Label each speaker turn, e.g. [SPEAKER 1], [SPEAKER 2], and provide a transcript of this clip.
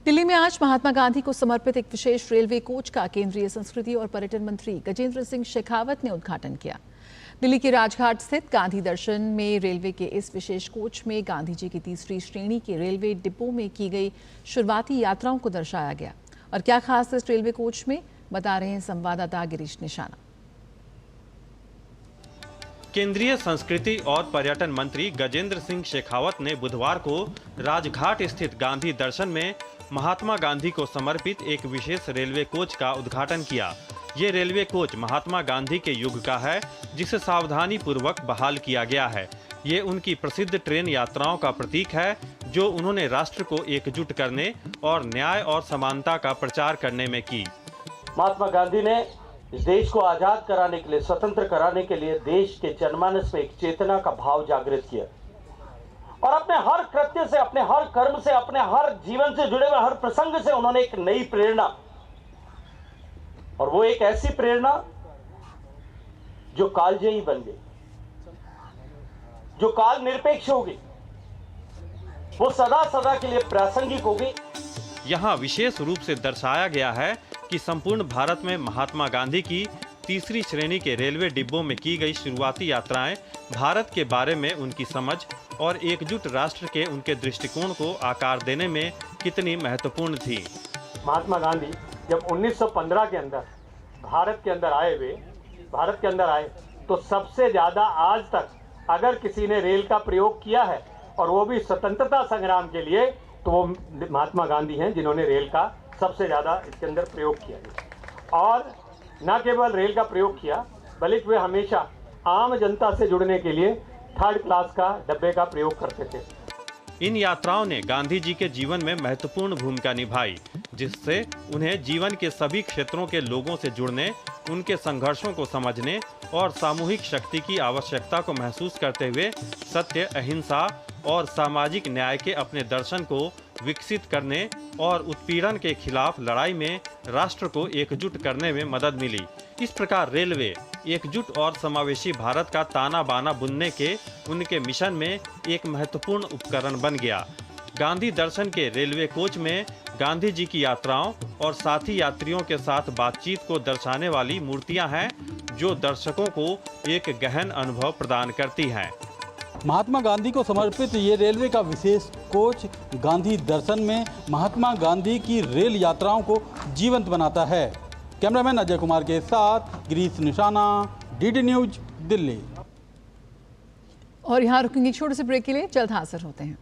[SPEAKER 1] दिल्ली में आज महात्मा गांधी को समर्पित एक विशेष रेलवे कोच का केंद्रीय संस्कृति और पर्यटन मंत्री गजेंद्र सिंह शेखावत ने उद्घाटन किया। दिल्ली के राजघाट स्थित गांधी दर्शन में रेलवे के इस विशेष कोच में गांधी जी की तीसरी श्रेणी के रेलवे डिब्बों में की गई शुरुआती यात्राओं को दर्शाया गया। और क्या खास इस रेलवे कोच में, बता रहे हैं संवाददाता गिरीश निशाना।
[SPEAKER 2] केंद्रीय संस्कृति और पर्यटन मंत्री गजेंद्र सिंह शेखावत ने बुधवार को राजघाट स्थित गांधी दर्शन में महात्मा गांधी को समर्पित एक विशेष रेलवे कोच का उद्घाटन किया। ये रेलवे कोच महात्मा गांधी के युग का है, जिसे सावधानी पूर्वक बहाल किया गया है। ये उनकी प्रसिद्ध ट्रेन यात्राओं का प्रतीक है, जो उन्होंने राष्ट्र को एकजुट करने और न्याय और समानता का प्रचार करने में की।
[SPEAKER 3] महात्मा गांधी ने इस देश को आजाद कराने के लिए, स्वतंत्र कराने के लिए देश के जनमानस में एक चेतना का भाव जागृत किया और अपने हर कृत्य से, अपने हर कर्म से, अपने हर जीवन से जुड़े हुए हर प्रसंग से उन्होंने एक नई प्रेरणा, और वो एक ऐसी प्रेरणा जो कालजयी बन गई, जो काल निरपेक्ष हो गई, वो सदा सदा के लिए प्रासंगिक हो गई।
[SPEAKER 2] यहाँ विशेष रूप से दर्शाया गया है कि संपूर्ण भारत में महात्मा गांधी की तीसरी श्रेणी के रेलवे डिब्बों में की गई शुरुआती यात्राएं भारत के बारे में उनकी समझ और एकजुट राष्ट्र के उनके दृष्टिकोण को आकार देने में कितनी महत्वपूर्ण थी।
[SPEAKER 3] महात्मा गांधी जब 1915 के अंदर भारत के अंदर आए तो सबसे ज्यादा आज तक अगर किसी ने रेल का प्रयोग किया है, और वो भी स्वतंत्रता संग्राम के लिए, तो वो महात्मा गांधी हैं जिन्होंने रेल का सबसे ज्यादा इसके अंदर प्रयोग किया। और न केवल रेल का प्रयोग किया, बल्कि वे हमेशा आम जनता से जुड़ने के लिए थर्ड क्लास का डब्बे का प्रयोग करते थे।
[SPEAKER 2] इन यात्राओं ने गांधी जी के जीवन में महत्वपूर्ण भूमिका निभाई, जिससे उन्हें जीवन के सभी क्षेत्रों के लोगों से जुड़ने, उनके संघर्षों को समझने और सामूहिक शक्ति की आवश्यकता को महसूस करते हुए सत्य, अहिंसा और सामाजिक न्याय के अपने दर्शन को विकसित करने और उत्पीड़न के खिलाफ लड़ाई में राष्ट्र को एकजुट करने में मदद मिली। इस प्रकार रेलवे एकजुट और समावेशी भारत का ताना बाना बुनने के उनके मिशन में एक महत्वपूर्ण उपकरण बन गया। गांधी दर्शन के रेलवे कोच में गांधी जी की यात्राओं और साथी यात्रियों के साथ बातचीत को दर्शाने वाली मूर्तियां हैं, जो दर्शकों को एक गहन अनुभव प्रदान करती हैं।
[SPEAKER 4] महात्मा गांधी को समर्पित ये रेलवे का विशेष कोच गांधी दर्शन में महात्मा गांधी की रेल यात्राओं को जीवंत बनाता है। कैमरामैन अजय कुमार के साथ गिरीश निशाना, डीडी न्यूज, दिल्ली।
[SPEAKER 1] और यहाँ रुकेंगे छोटे से ब्रेक के लिए, जल्द हाजिर होते हैं।